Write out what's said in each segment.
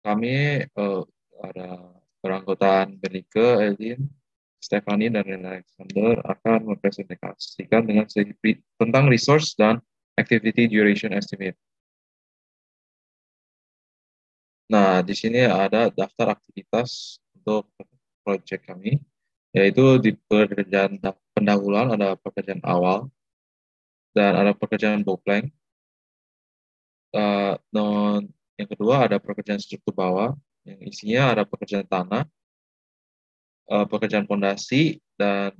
kami ada beranggotaan Bernike, Elin, Stephanie, dan Rena Alexander akan mempresentasikan tentang resource dan activity duration estimate. Nah, di sini ada daftar aktivitas untuk proyek kami, yaitu di pekerjaan pendahuluan ada pekerjaan awal, dan ada pekerjaan boplank. Yang kedua ada pekerjaan struktur bawah, yang isinya ada pekerjaan tanah, pekerjaan pondasi, dan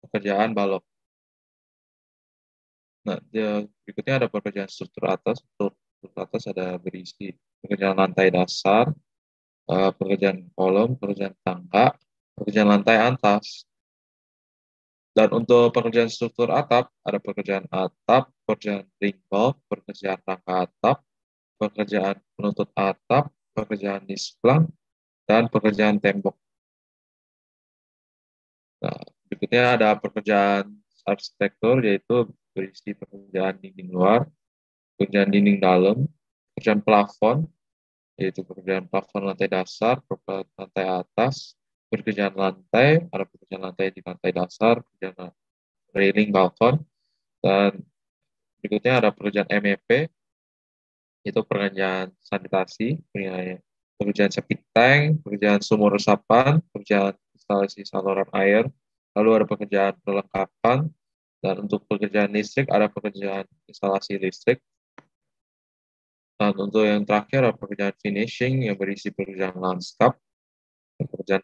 pekerjaan balok. Nah, berikutnya ada pekerjaan struktur atas. Struktur atas ada berisi pekerjaan lantai dasar, pekerjaan kolom, pekerjaan tangga, pekerjaan lantai atas. Dan untuk pekerjaan struktur atap, ada pekerjaan atap, pekerjaan ring bulk, pekerjaan rangka atap, pekerjaan penutup atap, pekerjaan displang, dan pekerjaan tembok. Nah, berikutnya ada pekerjaan arsitektur, yaitu berisi pekerjaan dinding luar, pekerjaan dinding dalam, pekerjaan plafon, yaitu pekerjaan plafon lantai dasar, pekerjaan lantai atas, pekerjaan lantai, ada pekerjaan lantai di lantai dasar, pekerjaan railing balkon, dan berikutnya ada pekerjaan MEP, itu pekerjaan sanitasi, pekerjaan septic tank, pekerjaan sumur resapan, pekerjaan instalasi saluran air, lalu ada pekerjaan perlengkapan, dan untuk pekerjaan listrik ada pekerjaan instalasi listrik. Dan untuk yang terakhir ada pekerjaan finishing yang berisi pekerjaan landscape, pekerjaan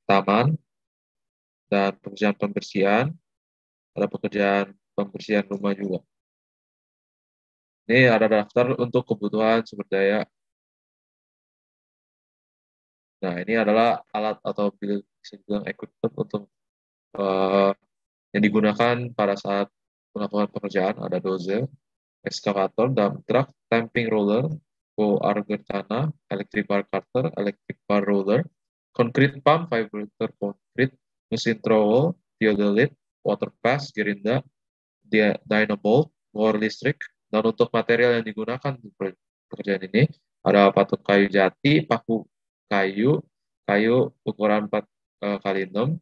taman, dan pekerjaan pembersihan, ada pekerjaan pembersihan rumah juga. Ini ada daftar untuk kebutuhan sumber daya. Nah, ini adalah alat atau equipment untuk yang digunakan pada saat melakukan pekerjaan. Ada dozer, ekskavator, dump truck, stamping roller, bow auger tanah, electric bar cutter, electric bar roller, concrete pump, vibrator concrete, mesin trowel, theodolit, water pass, gerinda, dynabolt, bor listrik. Dan untuk material yang digunakan di pekerjaan ini ada patung kayu jati, paku kayu, kayu ukuran 4x6,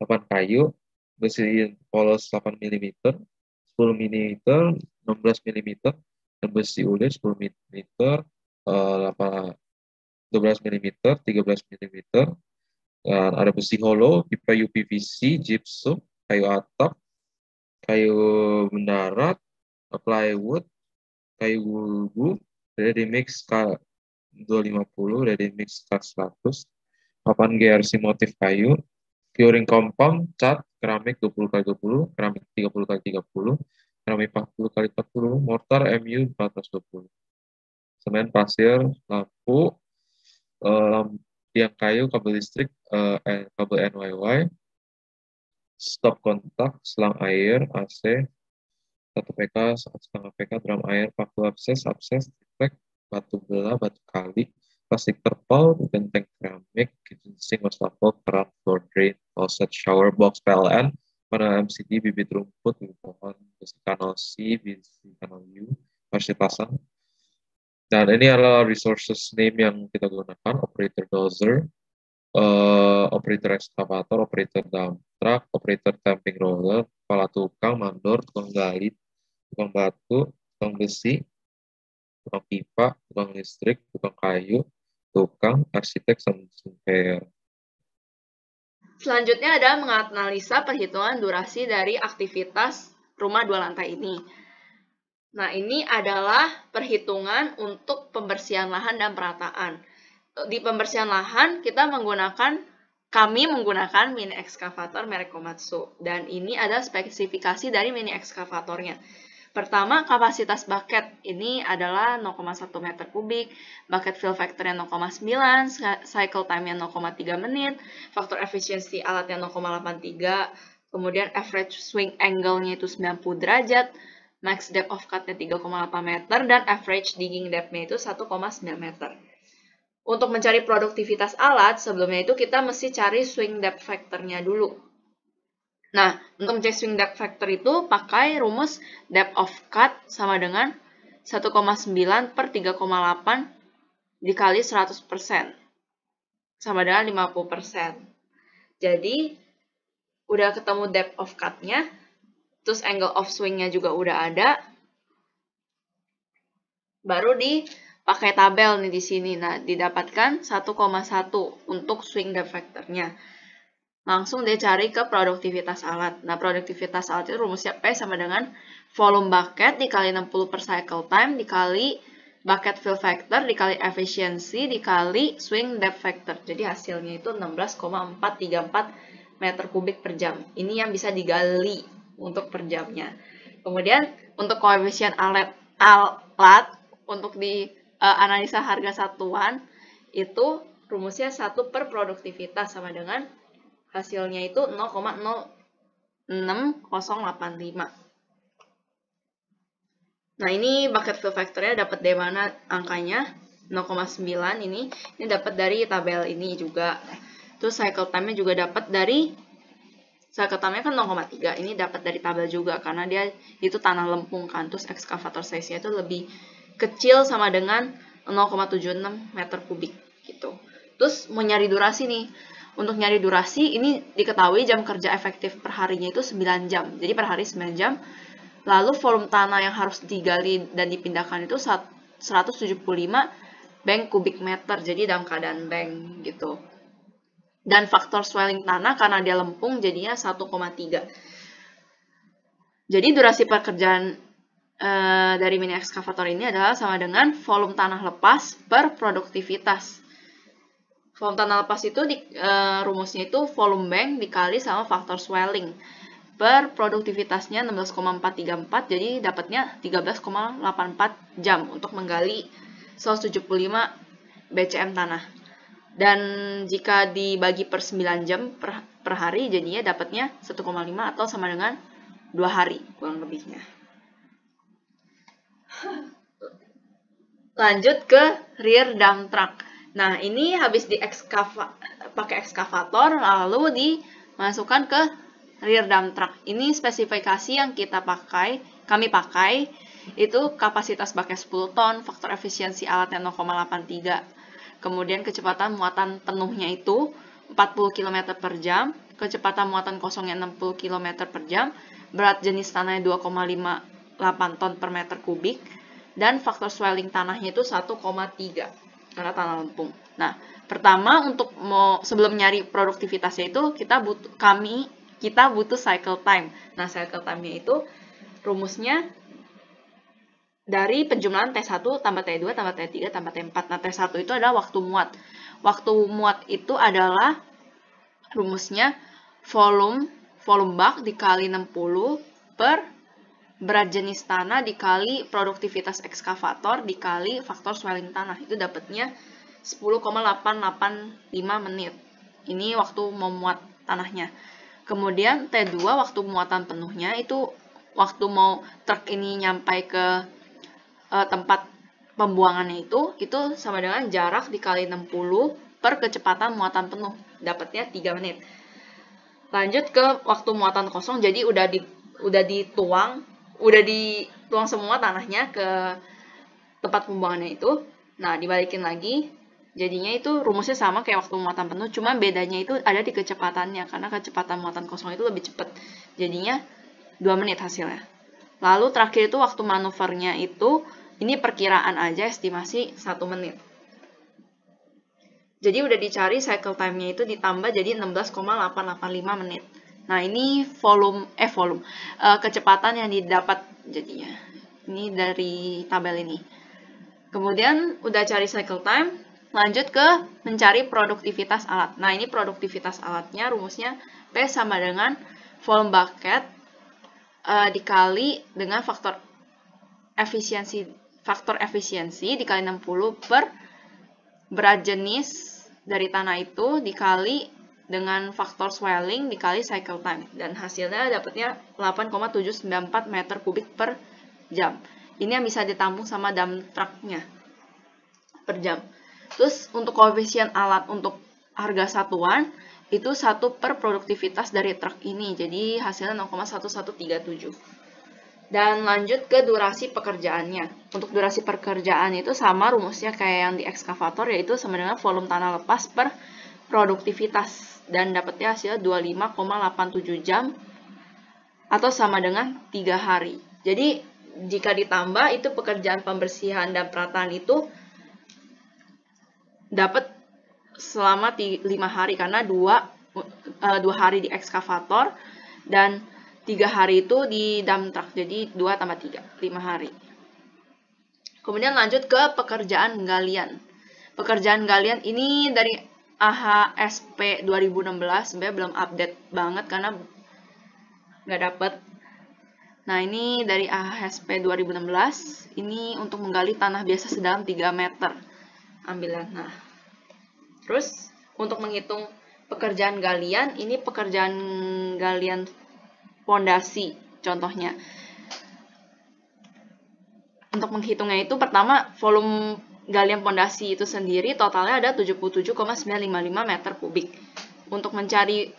8 kayu, besi polos 8 mm, 10 mm, 16 mm, dan besi ulir 10 mm, 12 mm, 13 mm, dan ada besi hollow, pipa UPVC, gypsum, kayu atap, kayu mendarat, plywood, kayu gulgu, ready mix K250, ready mix K100, papan GRC motif kayu, curing compound, cat, keramik 20x20, keramik 30x30, keramik 40x40, mortar MU 420, semen, pasir, lampu, tiang kayu, kabel listrik, kabel NYY, stop kontak, selang air, AC, 1 PK, 1,5 PK, drum air, paku abses, triplek, batu belah, batu kali, plastik terpal, genteng keramik, kitchen sink, wastafel, keran, floor drain, closet, shower box, PLN, panel MCD, bibit rumput, bibit pohon, besi kanal C, besi kanal U, harus dipasang. Dan ini adalah resources name yang kita gunakan: operator dozer, operator excavator, operator dump truck, operator stamping roller, kepala tukang, mandor, tukang gali, tukang batu, tukang besi, tukang pipa, tukang listrik, tukang kayu, tukang, arsitek, sama surveyor. Selanjutnya ada menganalisa perhitungan durasi dari aktivitas rumah 2 lantai ini. Nah, ini adalah perhitungan untuk pembersihan lahan dan perataan. Di pembersihan lahan, kami menggunakan mini ekskavator merek Komatsu. Dan ini ada spesifikasi dari mini ekskavatornya. Pertama, kapasitas bucket ini adalah 0,1 meter kubik, bucket fill factor-nya 0,9, cycle time-nya 0,3 menit, faktor efisiensi alatnya 0,83, kemudian average swing angle-nya itu 90 derajat, max depth of cut-nya 3,8 meter, dan average digging depth-nya itu 1,9 meter. Untuk mencari produktivitas alat, sebelumnya itu kita mesti cari swing depth factor-nya dulu. Nah, untuk mencari swing depth factor itu pakai rumus depth of cut sama dengan 1,9 per 3,8 dikali 100%. Sama dengan 50%. Jadi, udah ketemu depth of cut-nya, terus angle of swing-nya juga udah ada, baru dipakai tabel nih di sini. Nah, didapatkan 1,1 untuk swing depth factor-nya. Langsung dia cari ke produktivitas alat. Nah, produktivitas alat itu rumusnya P sama dengan volume bucket dikali 60 per cycle time dikali bucket fill factor dikali efisiensi dikali swing depth factor. Jadi hasilnya itu 16,434 meter kubik per jam. Ini yang bisa digali untuk per jamnya. Kemudian untuk koefisien alat untuk di analisa harga satuan itu rumusnya 1 per produktivitas sama dengan hasilnya itu 0,06085. Nah, ini bucket fill factor-nya dapat dari mana angkanya? 0,9 ini dapat dari tabel ini juga. Terus cycle time-nya juga dapat dari cycle time-nya kan 0,3. Ini dapat dari tabel juga karena dia itu tanah lempung kan. Terus excavator size-nya itu lebih kecil sama dengan 0,76 meter kubik gitu. Terus mau nyari durasi nih. Untuk nyari durasi ini diketahui jam kerja efektif per harinya itu 9 jam. Jadi per hari 9 jam. Lalu volume tanah yang harus digali dan dipindahkan itu 175 bank kubik meter. Jadi dalam keadaan bank gitu. Dan faktor swelling tanah karena dia lempung jadinya 1,3. Jadi durasi pekerjaan dari mini excavator ini adalah sama dengan volume tanah lepas per produktivitas. Volume tanah lepas itu rumusnya itu volume bank dikali sama faktor swelling. Per produktivitasnya 16,434, jadi dapatnya 13,84 jam untuk menggali 175 BCM tanah. Dan jika dibagi per 9 jam per hari, jadinya dapatnya 1,5 atau sama dengan 2 hari kurang lebihnya. Lanjut ke rear dump truck. Nah, ini habis pakai ekskavator lalu dimasukkan ke rear dump truck. Ini spesifikasi yang kami pakai itu kapasitas baknya 10 ton, faktor efisiensi alatnya 0,83. Kemudian kecepatan muatan penuhnya itu 40 km per jam, kecepatan muatan kosongnya 60 km per jam, berat jenis tanahnya 2,58 ton per meter kubik, dan faktor swelling tanahnya itu 1,3 karena tanah lempung. Nah, pertama untuk sebelum nyari produktivitasnya itu kita butuh cycle time. Nah, cycle time-nya itu rumusnya dari penjumlahan T1 tambah T2 tambah T3 tambah T4. Nah, T1 itu adalah waktu muat. Waktu muat itu adalah rumusnya volume bak dikali 60 per berat jenis tanah dikali produktivitas ekskavator dikali faktor swelling tanah. Itu dapatnya 10,885 menit. Ini waktu memuat tanahnya. Kemudian T2 waktu muatan penuhnya itu waktu mau truk ini nyampai ke tempat pembuangannya itu sama dengan jarak dikali 60 per kecepatan muatan penuh. Dapatnya 3 menit. Lanjut ke waktu muatan kosong, jadi udah dituang semua tanahnya ke tempat pembuangannya itu. Nah, dibalikin lagi, jadinya itu rumusnya sama kayak waktu muatan penuh, cuma bedanya itu ada di kecepatannya, karena kecepatan muatan kosong itu lebih cepat. Jadinya 2 menit hasilnya. Lalu terakhir itu waktu manuvernya itu, ini perkiraan aja, estimasi 1 menit. Jadi udah dicari cycle time-nya itu ditambah jadi 16,885 menit. Nah, ini kecepatan yang didapat jadinya. Ini dari tabel ini. Kemudian udah cari cycle time, lanjut ke mencari produktivitas alat. Nah, ini produktivitas alatnya rumusnya P sama dengan volume bucket dikali dengan faktor efisiensi dikali 60 per berat jenis dari tanah itu dikali dengan faktor swelling dikali cycle time. Dan hasilnya dapatnya 8,794 meter kubik per jam. Ini yang bisa ditampung sama dump truck-nya per jam. Terus untuk koefisien alat untuk harga satuan itu 1 per produktivitas dari truk ini. Jadi hasilnya 0,1137. Dan lanjut ke durasi pekerjaannya. Untuk durasi pekerjaan itu sama rumusnya kayak yang di ekskavator, yaitu sama dengan volume tanah lepas per produktivitas. Dan dapatnya hasil 25,87 jam atau sama dengan 3 hari. Jadi jika ditambah itu pekerjaan pembersihan dan perataan itu dapat selama 5 hari karena 2 hari di ekskavator dan 3 hari itu di dump truck. Jadi 2 tambah 3, 5 hari. Kemudian lanjut ke pekerjaan galian. Pekerjaan galian ini dari AHSP 2016, sebenarnya belum update banget karena nggak dapet. Nah, ini dari AHSP 2016, ini untuk menggali tanah biasa sedalam 3 meter. Ambilan. Nah, terus untuk menghitung pekerjaan galian, ini pekerjaan galian pondasi contohnya. Untuk menghitungnya itu pertama volume galian pondasi itu sendiri totalnya ada 77,955 meter kubik. Untuk mencari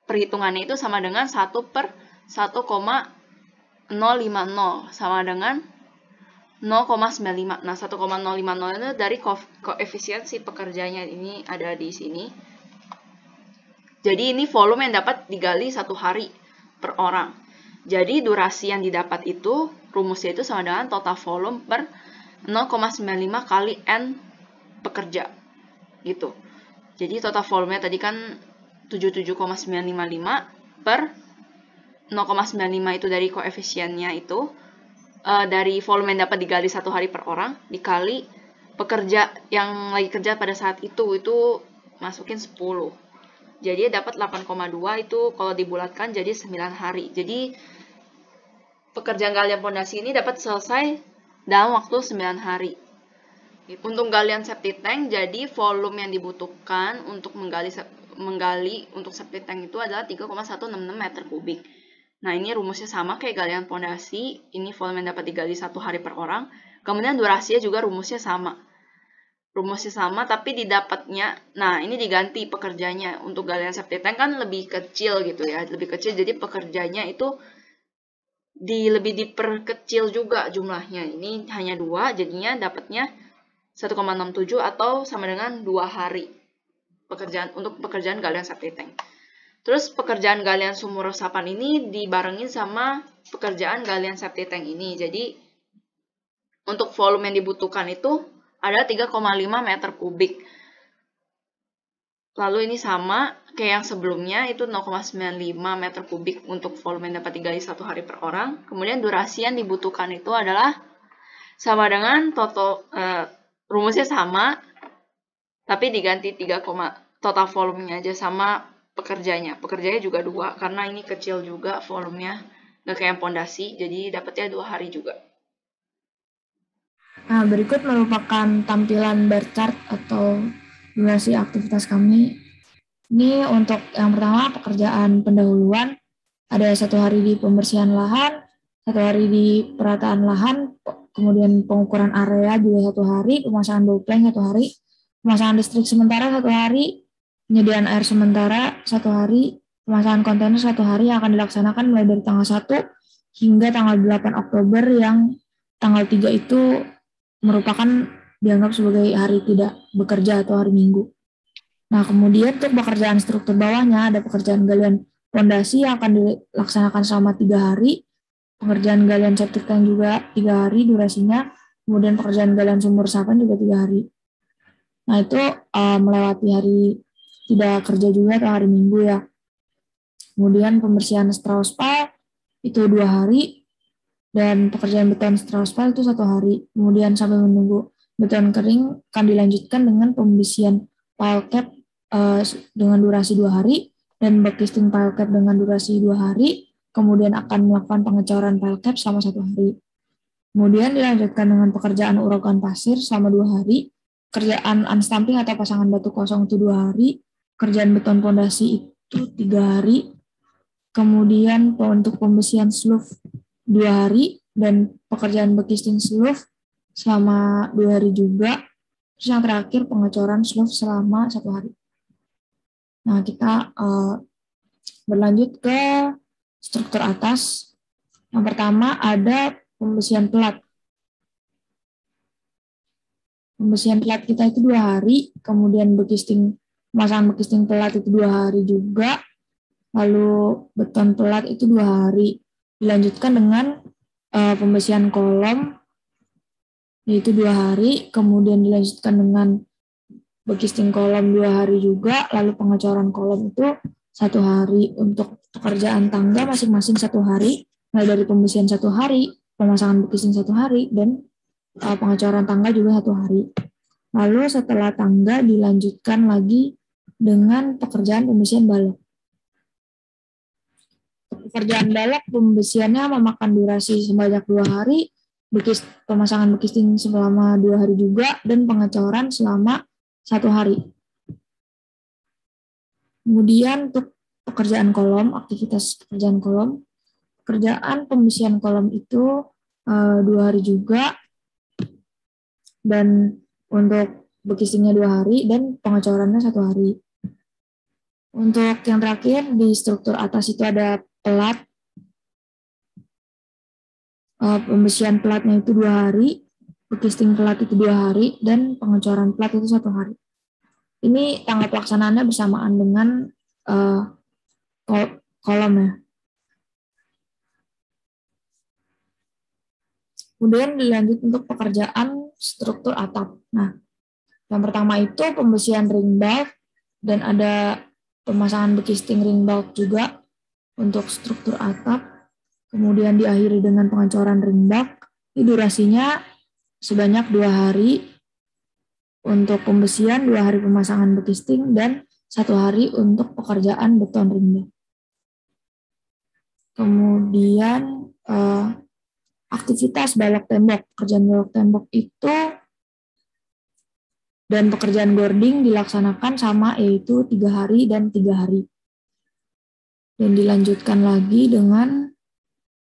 perhitungannya itu sama dengan 1/1,050 sama dengan 0,95. Nah, 1,050 itu dari koefisiensi pekerjanya, ini ada di sini. Jadi ini volume yang dapat digali 1 hari per orang. Jadi durasi yang didapat itu rumusnya itu sama dengan total volume per 0,95 kali N pekerja. Gitu. Jadi total volumenya tadi kan 77,955 per 0,95 itu dari koefisiennya itu. Dari volume yang dapat digali 1 hari per orang dikali pekerja yang lagi kerja pada saat itu masukin 10. Jadi dapat 8,2 itu kalau dibulatkan jadi 9 hari. Jadi pekerjaan galian pondasi ini dapat selesai dalam waktu 9 hari. Untuk galian septic tank, jadi volume yang dibutuhkan untuk menggali untuk septic tank itu adalah 3,166 meter kubik. Nah, ini rumusnya sama kayak galian pondasi. Ini volume yang dapat digali 1 hari per orang. Kemudian durasinya juga rumusnya sama. Rumusnya sama, tapi didapatnya, nah ini diganti pekerjanya. Untuk galian septic tank kan lebih kecil gitu ya, lebih kecil. Jadi pekerjanya itu lebih diperkecil juga jumlahnya. Ini hanya 2, jadinya dapatnya 1,67 atau sama dengan 2 hari untuk pekerjaan galian septic tank. Terus pekerjaan galian sumur resapan ini dibarengin sama pekerjaan galian septic tank ini. Jadi untuk volume yang dibutuhkan itu ada 3,5 meter kubik. Lalu ini sama kayak yang sebelumnya, itu 0,95 meter kubik untuk volume yang dapat digali 1 hari per orang. Kemudian durasi yang dibutuhkan itu adalah sama dengan rumusnya sama, tapi diganti total volumenya aja sama pekerjanya. Pekerjanya juga 2, karena ini kecil juga volumenya, nggak kayak yang pondasi, jadi dapatnya 2 hari juga. Nah, berikut merupakan tampilan bar chart atau durasi aktivitas kami. Ini untuk yang pertama pekerjaan pendahuluan, ada 1 hari di pembersihan lahan, 1 hari di perataan lahan, kemudian pengukuran area juga 1 hari, pemasangan dopleng 1 hari, pemasangan listrik sementara 1 hari, penyediaan air sementara 1 hari, pemasangan kontainer 1 hari yang akan dilaksanakan mulai dari tanggal 1 hingga tanggal 8 Oktober yang tanggal 3 itu merupakan dianggap sebagai hari tidak bekerja atau hari Minggu. Nah, kemudian untuk pekerjaan struktur bawahnya ada pekerjaan galian pondasi yang akan dilaksanakan selama 3 hari, pekerjaan galian septic tank juga 3 hari durasinya, kemudian pekerjaan galian sumur resapan juga 3 hari. Nah, itu melewati hari tidak kerja juga atau hari Minggu ya. Kemudian pembersihan strauspal itu 2 hari, dan pekerjaan beton strauspal itu 1 hari. Kemudian sampai menunggu beton kering akan dilanjutkan dengan pembersihan pile cap dengan durasi 2 hari dan backcasting pile cap dengan durasi 2 hari. Kemudian akan melakukan pengecoran pile cap selama 1 hari. Kemudian dilanjutkan dengan pekerjaan urokan pasir selama 2 hari. Kerjaan unstamping atau pasangan batu kosong itu 2 hari. Kerjaan beton pondasi itu 3 hari. Kemudian untuk pembersihan slough 2 hari, dan pekerjaan backcasting slough selama 2 hari juga. Terus yang terakhir pengecoran slough selama 1 hari. Nah, kita berlanjut ke struktur atas. Yang pertama ada pembersihan pelat. Pembersihan pelat kita itu 2 hari, kemudian pemasangan bekisting pelat itu 2 hari juga, lalu beton pelat itu 2 hari. Dilanjutkan dengan pembersihan kolom, yaitu 2 hari, kemudian dilanjutkan dengan bekisting kolom 2 hari juga, lalu pengecoran kolom itu 1 hari. Untuk pekerjaan tangga masing-masing 1 hari, mulai dari pembersihan 1 hari, pemasangan bekisting 1 hari, dan pengecoran tangga juga 1 hari. Lalu setelah tangga dilanjutkan lagi dengan pekerjaan pembersihan balok. Pekerjaan balok pembersihannya memakan durasi sebanyak 2 hari, pemasangan bekisting selama 2 hari juga, dan pengecoran selama 1 hari. Kemudian untuk pekerjaan kolom, aktivitas pekerjaan kolom, pekerjaan pembersihan kolom itu 2 hari juga, dan untuk bekistingnya 2 hari, dan pengecorannya 1 hari. Untuk yang terakhir, di struktur atas itu ada pelat. Pembersihan pelatnya itu 2 hari, bekisting pelat itu 2 hari, dan pengecoran pelat itu 1 hari. Ini tanggal pelaksanaannya bersamaan dengan kolom ya. Kemudian dilanjut untuk pekerjaan struktur atap. Nah, yang pertama itu pembersihan ring bulk, dan ada pemasangan bekisting ring bulk juga untuk struktur atap. Kemudian diakhiri dengan pengecoran ring bulk. Ini durasinya sebanyak 2 hari untuk pembersihan, 2 hari pemasangan bekisting, dan 1 hari untuk pekerjaan beton ring bulk. Kemudian aktivitas balok tembok, pekerjaan balok tembok itu dan pekerjaan boarding dilaksanakan sama, yaitu 3 hari dan 3 hari. Dan dilanjutkan lagi dengan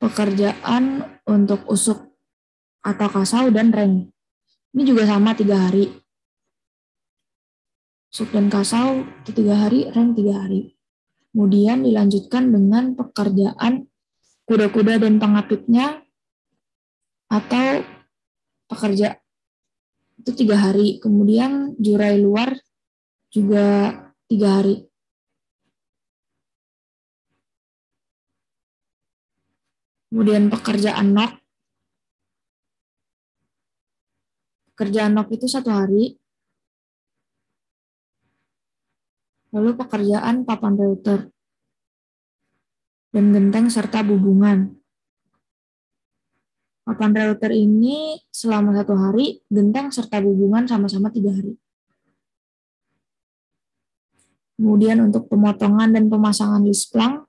pekerjaan untuk usuk atau kasau dan reng. Ini juga sama 3 hari. Usuk dan kasau itu 3 hari, reng 3 hari. Kemudian dilanjutkan dengan pekerjaan kuda-kuda dan pengapitnya atau pekerja itu 3 hari. Kemudian jurai luar juga 3 hari. Kemudian pekerjaan nok. Pekerjaan nok itu 1 hari. Lalu pekerjaan papan reuter dan genteng serta bubungan. Papan reuter ini selama 1 hari, genteng serta bubungan sama-sama 3 hari. Kemudian untuk pemotongan dan pemasangan lisplang,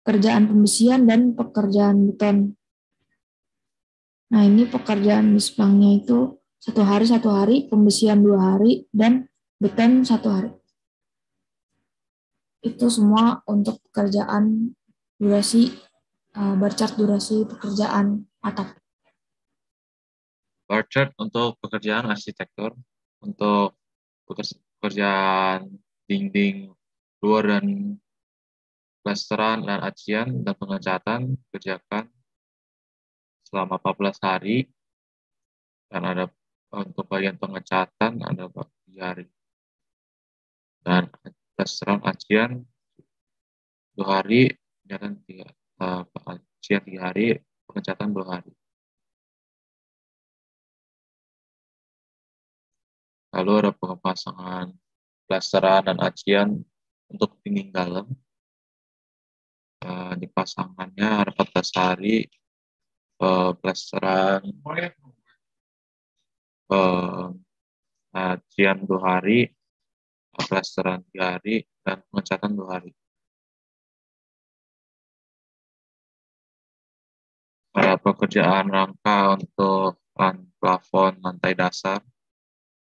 pekerjaan pembesian dan pekerjaan beton. Nah, ini pekerjaan lisplangnya itu 1 hari, pembesian 2 hari, dan beton 1 hari. Itu semua untuk pekerjaan durasi, bar chart durasi pekerjaan atap. Bar chart untuk pekerjaan arsitektur, untuk pekerjaan dinding luar dan plesteran dan acian dan pengecatan dikerjakan selama 14 hari, dan ada untuk bagian pengecatan ada 3 hari. Dan plesteran acian 2 hari, dan acian 3 hari, pengecatan 2 hari. Lalu ada pemasangan plesteran dan acian untuk dinding dalam. Dipasangannya ada 14 hari, plesteran acian 2 hari, plesteran 3 hari, dan pengecatan 2 hari. Ada pekerjaan rangka untuk plafon lantai dasar,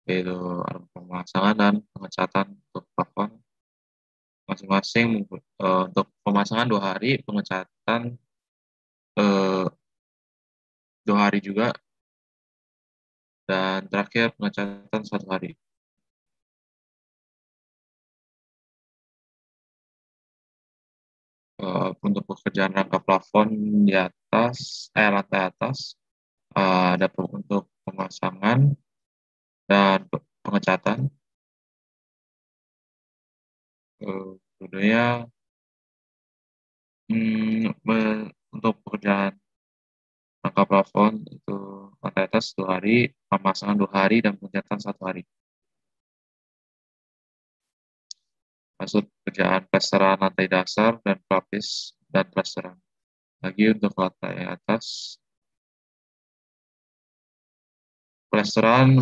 yaitu ada pemasangan dan pengecatan untuk plafon masing-masing. Untuk pemasangan 2 hari, pengecatan 2 hari juga, dan terakhir pengecatan 1 hari. Untuk pekerjaan rangka plafon di atas, lantai atas, ada untuk pemasangan dan pengecatan. Tentunya untuk pekerjaan rangka plafon itu lantai atas 2 hari, pemasangan 2 hari, dan pengecatan 1 hari. Maksud pekerjaan plesteran lantai dasar dan pelapis dan plesteran. Lagi untuk lantai atas, plesteran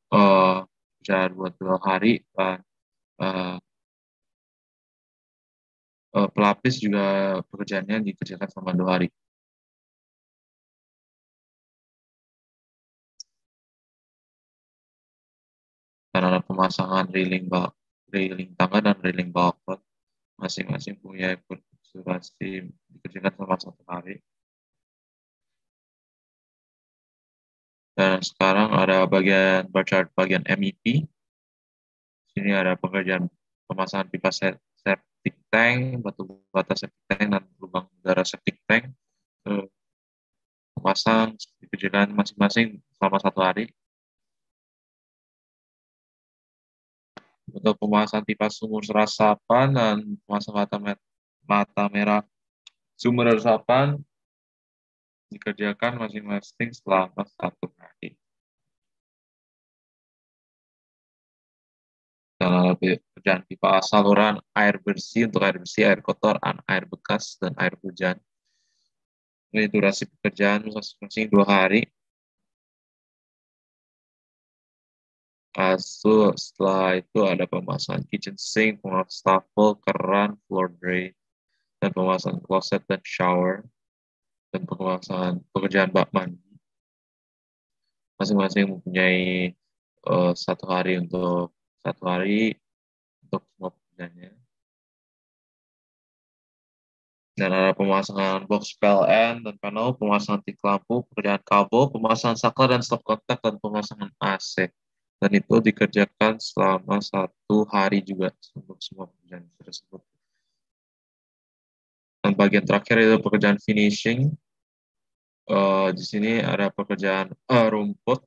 pekerjaan buat 2 hari, dan pelapis juga pekerjaannya dikerjakan selama 2 hari. Dan ada pemasangan railing tangga dan railing balkon. Masing-masing punya durasi dikerjakan selama 1 hari. Dan sekarang ada bagian MEP. Sini ada pekerjaan pemasangan pipa septic tank, batu bata septic tank, dan lubang udara septic tank. Pemasang dikerjakan masing-masing selama 1 hari. Untuk pemasangan pipa sumur resapan dan pemasangan mata merah sumber resapan dikerjakan masing-masing selama 1 hari. Dan ada pekerjaan pipa saluran air bersih untuk air bersih, air kotor, air bekas, dan air hujan. Ini durasi pekerjaan masing-masing 2 hari. Setelah itu ada pemasangan kitchen sink, wastafel, keran, floor drain, dan pemasangan closet dan shower, dan pemasangan pekerjaan bak mandi. Masing-masing mempunyai 1 hari untuk semua pekerjaannya. Dan ada pemasangan box PLN dan panel, pemasangan tik lampu, pekerjaan kabel, pemasangan saklar dan stop kontak, dan pemasangan AC. Dan itu dikerjakan selama 1 hari juga untuk semua pekerjaan tersebut. Dan bagian terakhir itu pekerjaan finishing. Di sini ada pekerjaan rumput,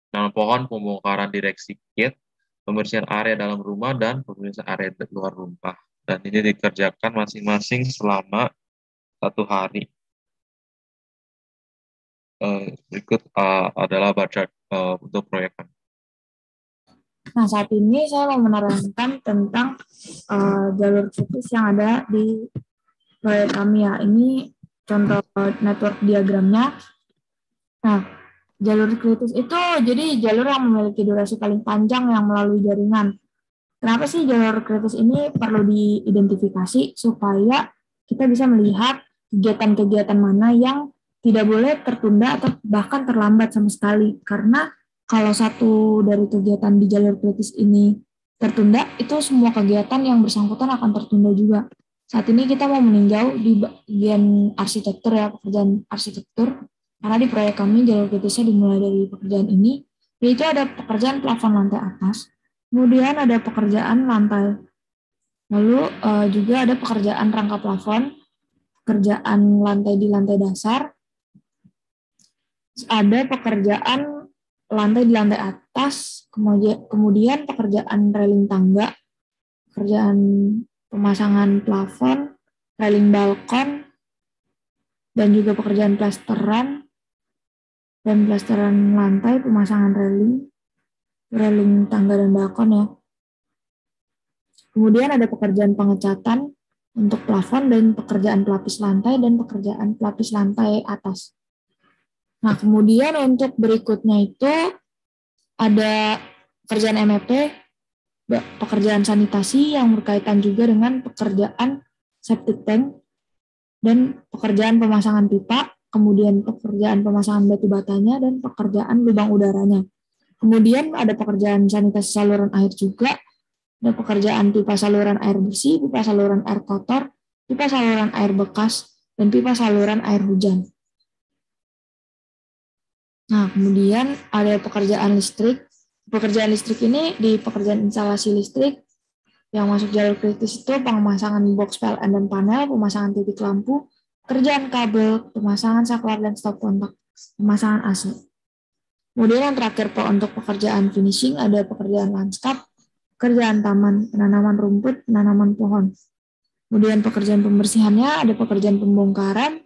dalam pohon, pembongkaran direksi kit, pembersihan area dalam rumah, dan pembersihan area luar rumah. Dan ini dikerjakan masing-masing selama 1 hari. Berikut adalah budget untuk proyek. Nah, saat ini saya mau menerangkan tentang jalur kritis yang ada di proyek kami ya. Ini contoh network diagramnya. Nah, jalur kritis itu jadi jalur yang memiliki durasi paling panjang yang melalui jaringan. Kenapa sih jalur kritis ini perlu diidentifikasi supaya kita bisa melihat kegiatan-kegiatan mana yang tidak boleh tertunda atau bahkan terlambat sama sekali. Karena kalau satu dari kegiatan di jalur kritis ini tertunda, itu semua kegiatan yang bersangkutan akan tertunda juga. Saat ini kita mau meninjau di bagian arsitektur ya, pekerjaan arsitektur. Karena di proyek kami jalur kritisnya dimulai dari pekerjaan ini, yaitu ada pekerjaan plafon lantai atas, kemudian ada pekerjaan lantai, lalu juga ada pekerjaan rangka plafon, pekerjaan lantai di lantai dasar, ada pekerjaan lantai di lantai atas, kemudian pekerjaan railing tangga, pekerjaan pemasangan plafon, railing balkon, dan juga pekerjaan plesteran, dan plesteran lantai, pemasangan railing tangga dan balkon ya. Kemudian ada pekerjaan pengecatan untuk plafon dan pekerjaan pelapis lantai dan pekerjaan pelapis lantai atas. Nah, kemudian untuk berikutnya itu ada pekerjaan MEP, pekerjaan sanitasi yang berkaitan juga dengan pekerjaan septic tank dan pekerjaan pemasangan pipa, kemudian pekerjaan pemasangan batu batanya dan pekerjaan lubang udaranya. Kemudian ada pekerjaan sanitasi saluran air juga, ada pekerjaan pipa saluran air bersih, pipa saluran air kotor, pipa saluran air bekas, dan pipa saluran air hujan. Nah, kemudian ada pekerjaan listrik. Pekerjaan listrik ini di pekerjaan instalasi listrik Yang masuk jalur kritis itu pemasangan box PLN dan panel, pemasangan titik lampu, kerjaan kabel, pemasangan saklar dan stop kontak, pemasangan AC. Kemudian yang terakhir untuk pekerjaan finishing ada pekerjaan lanskap, pekerjaan taman, penanaman rumput, penanaman pohon. Kemudian pekerjaan pembersihannya ada pekerjaan pembongkaran,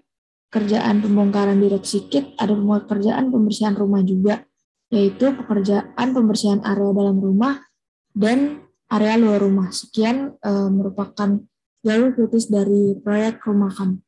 pekerjaan pembongkaran direksi kit, ada pekerjaan pembersihan rumah juga, yaitu pekerjaan pembersihan area dalam rumah dan area luar rumah. Sekian merupakan jalur kritis dari proyek rumah kami.